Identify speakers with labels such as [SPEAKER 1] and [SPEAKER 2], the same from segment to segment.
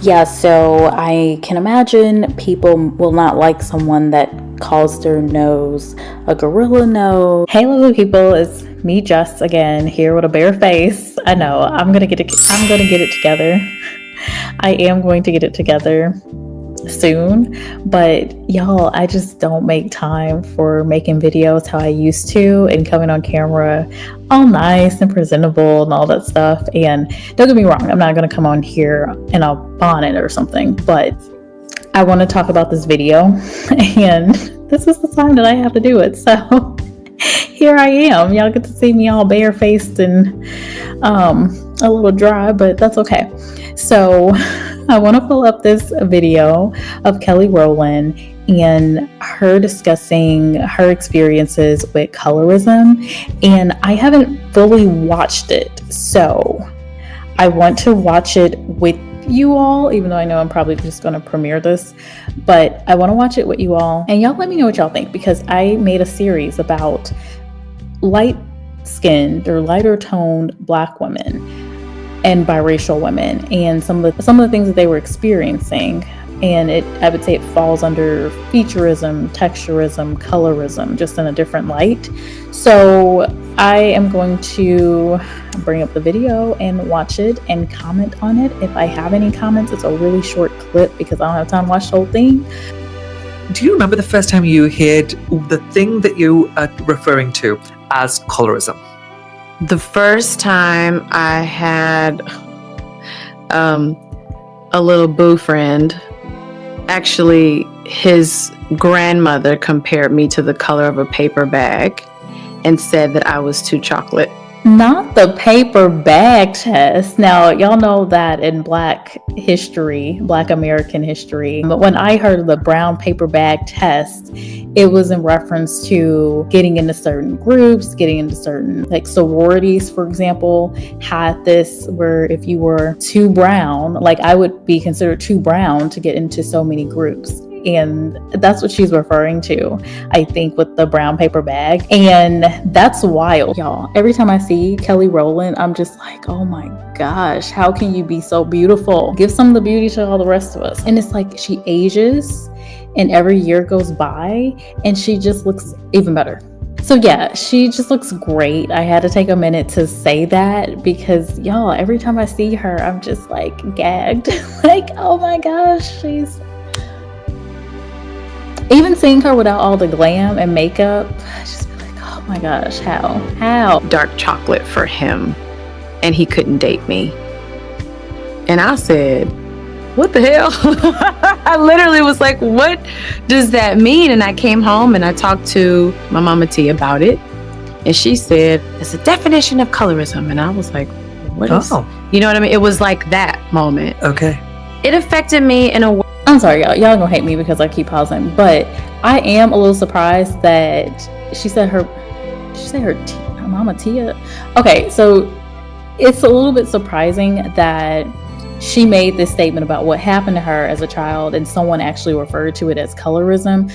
[SPEAKER 1] Yeah, so I can imagine people will not like someone that calls their nose a gorilla nose. Hey, lovely people, it's me, Jess, again, here with a bare face. I know I'm gonna get it together. I am going to get it together soon, but y'all, I just don't make time for making videos how I used to and coming on camera all nice and presentable and all that stuff. And don't get me wrong, I'm not going to come on here in a bonnet or something, but I want to talk about this video and this is the time that I have to do it. So here I am. Y'all get to see me all barefaced and a little dry, but that's okay. So I want to pull up this video of Kelly Rowland and her discussing her experiences with colorism, and I haven't fully watched it, so I want to watch it with you all, even though I know I'm probably just going to premiere this, but I want to watch it with you all, and y'all let me know what y'all think, because I made a series about light-skinned or lighter toned Black women and biracial women and some of the things that they were experiencing, and I would say it falls under featureism, texturism, colorism, just in a different light. So I am going to bring up the video and watch it and comment on it if I have any comments. It's a really short clip because I don't have time to watch the whole thing.
[SPEAKER 2] Do you remember the first time you heard the thing that you are referring to as colorism?
[SPEAKER 3] The first time I had a little boo friend, actually his grandmother compared me to the color of a paper bag and said that I was too chocolate.
[SPEAKER 1] Not the paper bag test. Now, y'all know that in Black American history, but when I heard of the brown paper bag test, it was in reference to getting into certain groups, getting into certain, like sororities, for example, had this where if you were too brown, like I would be considered too brown to get into so many groups. And that's what she's referring to, I think, with the brown paper bag. And that's wild, y'all. Every time I see Kelly Rowland, I'm just like, oh my gosh, how can you be so beautiful? Give some of the beauty to all the rest of us. And it's like she ages and every year goes by and she just looks even better. So yeah, she just looks great. I had to take a minute to say that because y'all, every time I see her, I'm just like gagged. Like, oh my gosh, even seeing her without all the glam and makeup, I just be like, oh my gosh, how?
[SPEAKER 3] Dark chocolate for him, and he couldn't date me. And I said, what the hell? I literally was like, what does that mean? And I came home and I talked to my mama T about it. And she said, it's a definition of colorism. And I was like, what is, you know what I mean? It was like that moment.
[SPEAKER 2] Okay.
[SPEAKER 3] It affected me in a way.
[SPEAKER 1] I'm sorry, y'all gonna hate me because I keep pausing, but I am a little surprised that she said her mama Tia. Okay, so it's a little bit surprising that she made this statement about what happened to her as a child and someone actually referred to it as colorism.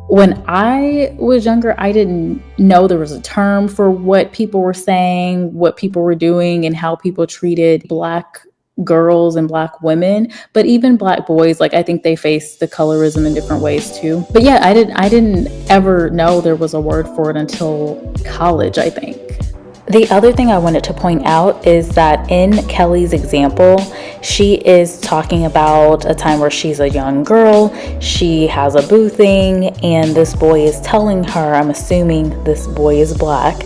[SPEAKER 1] When I was younger, I didn't know there was a term for what people were saying, what people were doing, and how people treated Black girls and Black women, but even Black boys, like I think they face the colorism in different ways too. But yeah, I didn't ever know there was a word for it until college, I think. The other thing I wanted to point out is that in Kelly's example, she is talking about a time where she's a young girl, she has a boo thing, and this boy is telling her, I'm assuming this boy is Black,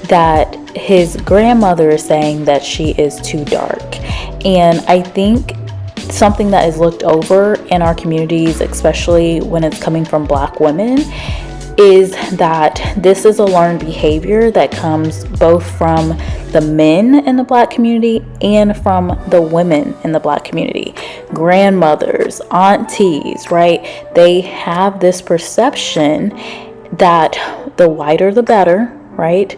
[SPEAKER 1] that his grandmother is saying that she is too dark. And I think something that is looked over in our communities, especially when it's coming from Black women, is that this is a learned behavior that comes both from the men in the Black community and from the women in the Black community. Grandmothers, aunties, right? They have this perception that the whiter the better, right?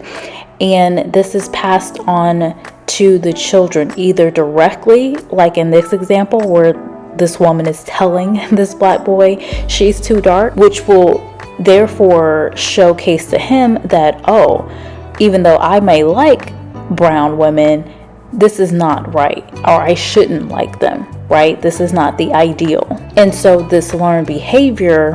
[SPEAKER 1] And this is passed on to the children, either directly, like in this example where this woman is telling this Black boy she's too dark, which will therefore showcase to him that, oh, even though I may like brown women, this is not right, or I shouldn't like them. right? This is not the ideal. And so this learned behavior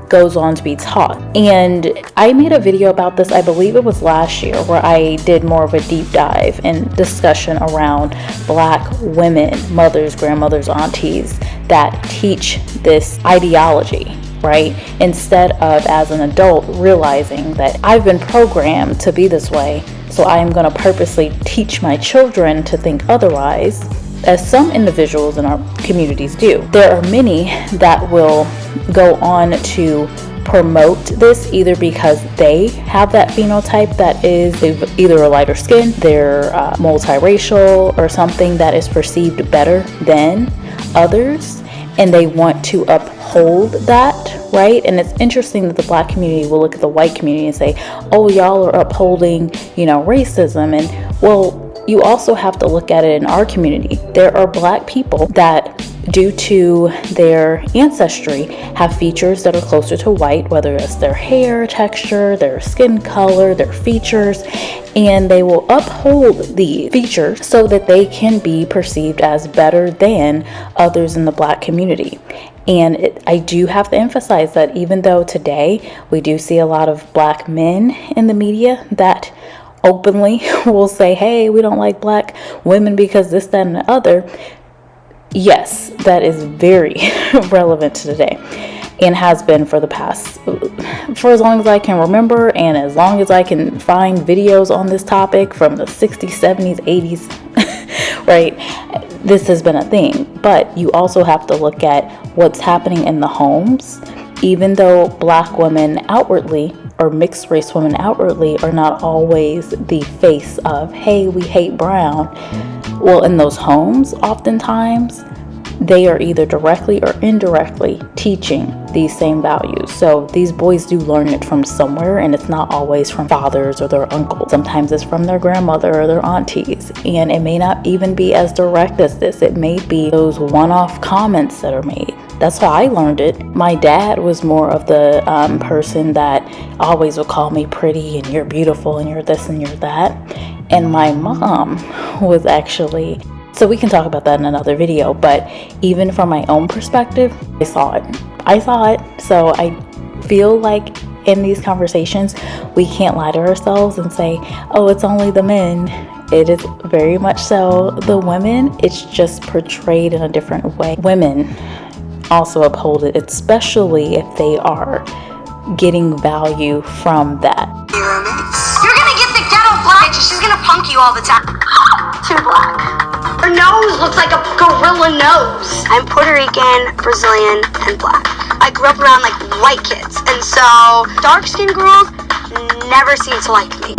[SPEAKER 1] goes on to be taught. And I made a video about this, I believe it was last year, where I did more of a deep dive and discussion around Black women, mothers, grandmothers, aunties that teach this ideology, right? Instead of, as an adult, realizing that I've been programmed to be this way, so I am going to purposely teach my children to think otherwise, as some individuals in our communities do. There are many that will go on to promote this either because they have that phenotype that is either a lighter skin, they're multiracial, or something that is perceived better than others, and they want to uphold that, right? And it's interesting that the Black community will look at the white community and say, oh, y'all are upholding, racism. And well, you also have to look at it in our community. There are Black people that, due to their ancestry, have features that are closer to white, whether it's their hair texture, their skin color, their features, and they will uphold the features so that they can be perceived as better than others in the Black community. And I do have to emphasize that even though today we do see a lot of Black men in the media that openly will say, hey, we don't like Black women because this, that, and the other. Yes, that is very relevant to today and has been for as long as I can remember, and as long as I can find videos on this topic from the 60s, 70s, 80s, right? This has been a thing. But you also have to look at what's happening in the homes. Even though Black women outwardly, or mixed race women outwardly, are not always the face of, hey, we hate brown. Well, in those homes, oftentimes, they are either directly or indirectly teaching these same values. So these boys do learn it from somewhere, and it's not always from fathers or their uncles. Sometimes it's from their grandmother or their aunties, and it may not even be as direct as this. It may be those one-off comments that are made. That's how I learned it. My dad was more of the person that always would call me pretty and you're beautiful and you're this and you're that. And my mom was actually, so we can talk about that in another video, but even from my own perspective, I saw it. So I feel like in these conversations, we can't lie to ourselves and say, oh, it's only the men. It is very much so the women. It's just portrayed in a different way. Women also uphold it, especially if they are getting value from that.
[SPEAKER 4] You're gonna get the ghetto Black bitch. She's gonna punk you all the time. Too Black. Her nose looks like a gorilla nose. I'm Puerto Rican, Brazilian, and Black. I grew up around like white kids, and so dark-skinned girls never seem to like me.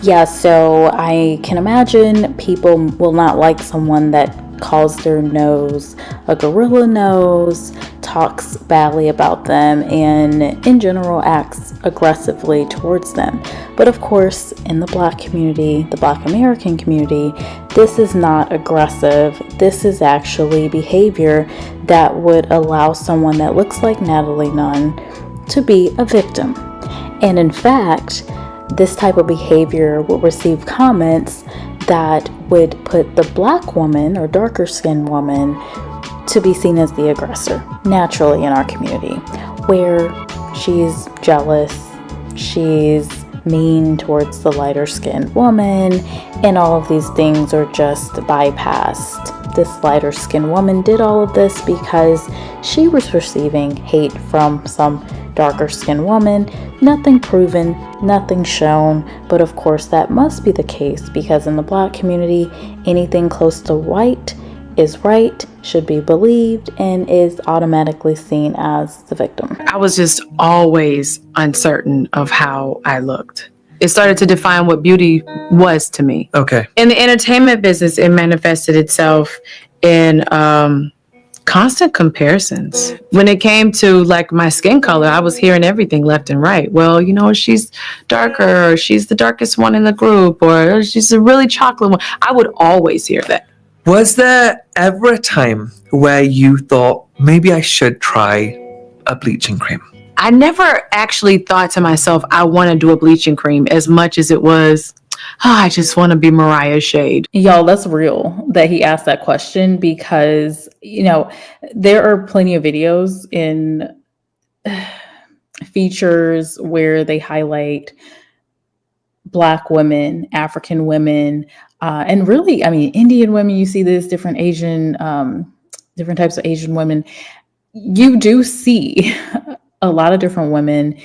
[SPEAKER 1] Yeah, so I can imagine people will not like someone that calls their nose a gorilla nose, talks badly about them, and in general acts aggressively towards them. But of course, in the Black community, the Black American community, this is not aggressive. This is actually behavior that would allow someone that looks like Natalie Nunn to be a victim. And in fact, this type of behavior will receive comments that would put the Black woman or darker skinned woman to be seen as the aggressor naturally in our community, where she's jealous, she's mean towards the lighter skinned woman, and all of these things are just bypassed. This lighter skinned woman did all of this because she was receiving hate from some darker skinned woman. Nothing proven, nothing shown, but of course that must be the case because in the Black community, anything close to white is right, should be believed, and is automatically seen as the victim.
[SPEAKER 3] I was just always uncertain of how I looked. It started to define what beauty was to me.
[SPEAKER 2] Okay.
[SPEAKER 3] In the entertainment business, it manifested itself in constant comparisons. When it came to like my skin color, I was hearing everything left and right. Well, she's darker, or she's the darkest one in the group, or she's a really chocolate one. I would always hear that.
[SPEAKER 2] Was there ever a time where you thought, maybe I should try a bleaching cream?
[SPEAKER 3] I never actually thought to myself, I want to do a bleaching cream, as much as it was, I just want to be Mariah Shade.
[SPEAKER 1] Y'all, that's real that he asked that question because, there are plenty of videos in features where they highlight Black women, African women, and really, I mean, Indian women. You see this, different different types of Asian women. You do see a lot of different women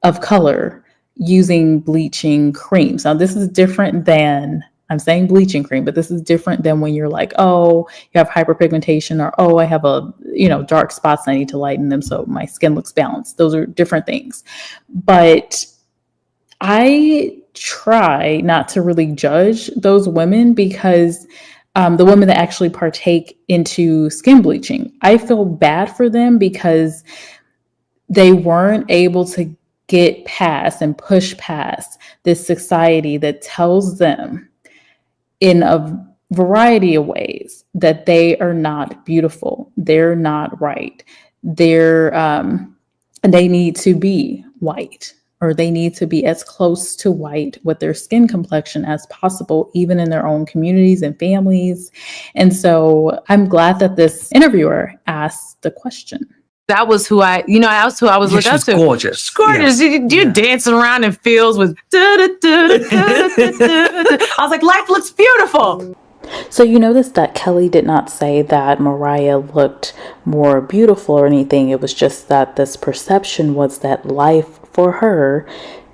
[SPEAKER 1] of color using bleaching creams. Now, this is different than, I'm saying bleaching cream, but this is different than when you're like, oh, you have hyperpigmentation, or, oh, I have dark spots, I need to lighten them so my skin looks balanced. Those are different things. But I try not to really judge those women because the women that actually partake into skin bleaching, I feel bad for them because they weren't able to get past and push past this society that tells them in a variety of ways that they are not beautiful, they're not right, they need to be white, or they need to be as close to white with their skin complexion as possible, even in their own communities and families. And so I'm glad that this interviewer asked the question.
[SPEAKER 3] That was who I was looking up to.
[SPEAKER 2] Gorgeous.
[SPEAKER 3] She's gorgeous.
[SPEAKER 2] Yeah.
[SPEAKER 3] You're dancing around in fields with I was like, life looks beautiful.
[SPEAKER 1] So you notice that Kelly did not say that Mariah looked more beautiful or anything. It was just that this perception was that life for her,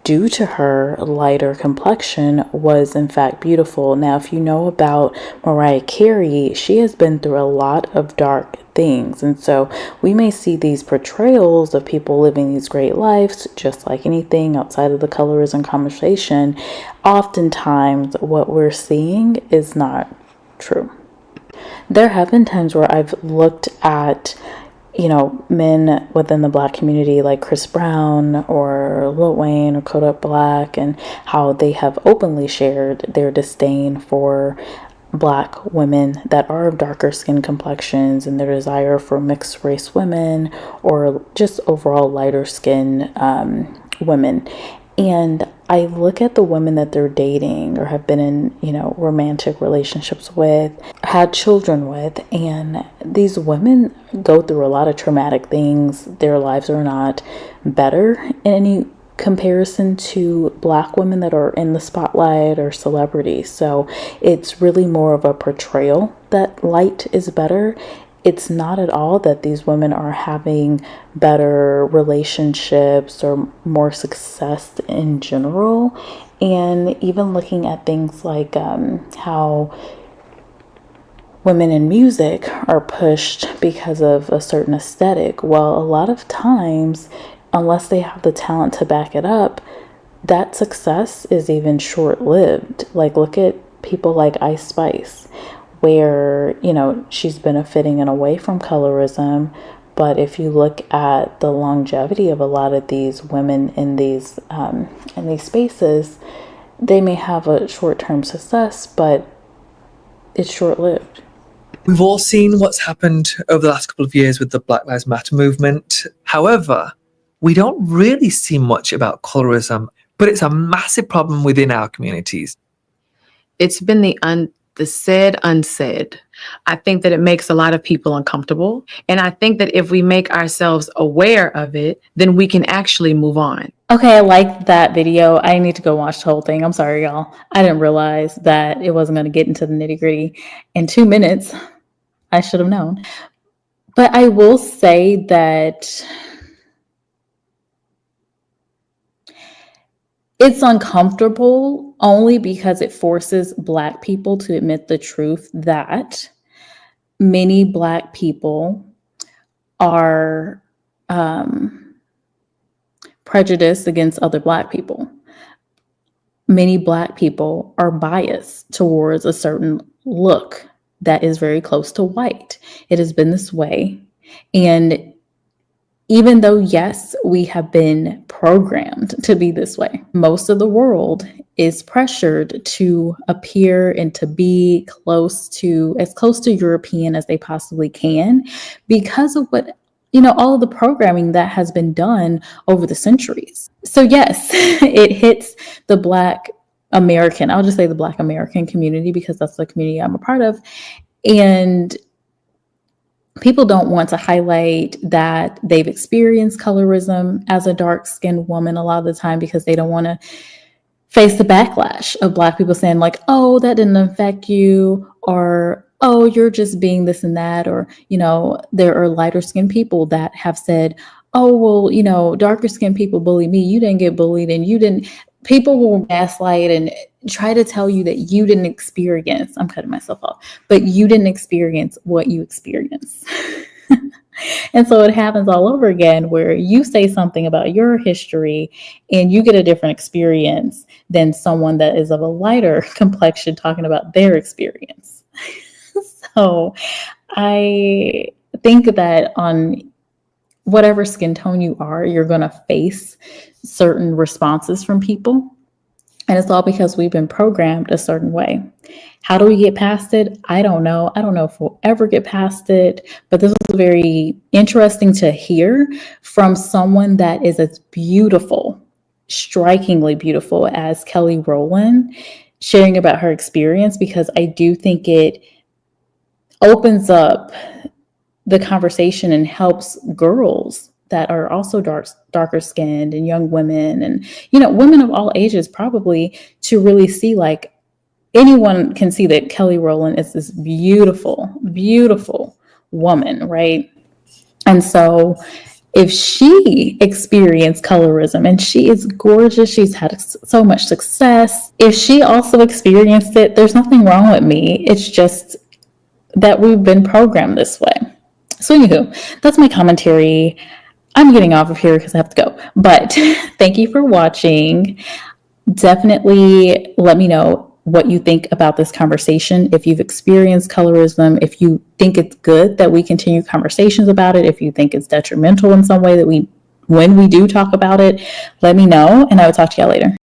[SPEAKER 1] due to her lighter complexion, was in fact beautiful. Now, if you know about Mariah Carey, she has been through a lot of dark things. And so we may see these portrayals of people living these great lives, just like anything outside of the colorism conversation. Oftentimes, what we're seeing is not true. There have been times where I've looked at men within the Black community like Chris Brown or Lil Wayne or Kodak Black, and how they have openly shared their disdain for Black women that are of darker skin complexions and their desire for mixed race women or just overall lighter skin women. And I look at the women that they're dating or have been in, romantic relationships with, had children with, and these women go through a lot of traumatic things. Their lives are not better in any comparison to Black women that are in the spotlight or celebrities. So it's really more of a portrayal that light is better. It's not at all that these women are having better relationships or more success in general. And even looking at things like how women in music are pushed because of a certain aesthetic. Well, a lot of times, unless they have the talent to back it up, that success is even short-lived. Like, look at people like Ice Spice, where, she's benefiting in a way from colorism. But if you look at the longevity of a lot of these women in these spaces, they may have a short-term success, but it's short-lived.
[SPEAKER 2] We've all seen what's happened over the last couple of years with the Black Lives Matter movement. However, we don't really see much about colorism, but it's a massive problem within our communities.
[SPEAKER 3] It's been the said unsaid. I think that it makes a lot of people uncomfortable. And I think that if we make ourselves aware of it, then we can actually move on.
[SPEAKER 1] Okay, I liked that video. I need to go watch the whole thing. I'm sorry, y'all. I didn't realize that it wasn't going to get into the nitty-gritty in 2 minutes. I should have known. But I will say that it's uncomfortable only because it forces Black people to admit the truth that many Black people are prejudiced against other Black people. Many Black people are biased towards a certain look that is very close to white. It has been this way. And even though, yes, we have been programmed to be this way, most of the world is pressured to appear and to be as close to European as they possibly can because of what, all of the programming that has been done over the centuries. So yes, it hits the Black American, I'll just say the Black American community, because that's the community I'm a part of. And people don't want to highlight that they've experienced colorism as a dark-skinned woman a lot of the time, because they don't want to face the backlash of Black people saying like, oh, that didn't affect you, or, oh, you're just being this and that. Or, you know, there are lighter skinned people that have said, oh, well, you know, darker skinned people bully me. You didn't get bullied, and you didn't. People will gaslight and try to tell you that you didn't experience, I'm cutting myself off, but you didn't experience what you experienced. And so it happens all over again, where you say something about your history and you get a different experience than someone that is of a lighter complexion talking about their experience. So I think that on whatever skin tone you are, you're going to face certain responses from people. And it's all because we've been programmed a certain way. How do we get past it? I don't know. I don't know if we'll ever get past it, but this was very interesting to hear from someone that is as beautiful, strikingly beautiful as Kelly Rowland, sharing about her experience, because I do think it opens up the conversation and helps girls that are also darker skinned, and young women, and, you know, women of all ages probably, to really see, like, anyone can see that Kelly Rowland is this beautiful, beautiful woman, right? And so if she experienced colorism, and she is gorgeous, she's had so much success, if she also experienced it, there's nothing wrong with me. It's just that we've been programmed this way. So anywho, that's my commentary. I'm getting off of here because I have to go. But thank you for watching. Definitely let me know what you think about this conversation. If you've experienced colorism, if you think it's good that we continue conversations about it, if you think it's detrimental in some way that when we do talk about it, let me know, and I will talk to y'all later.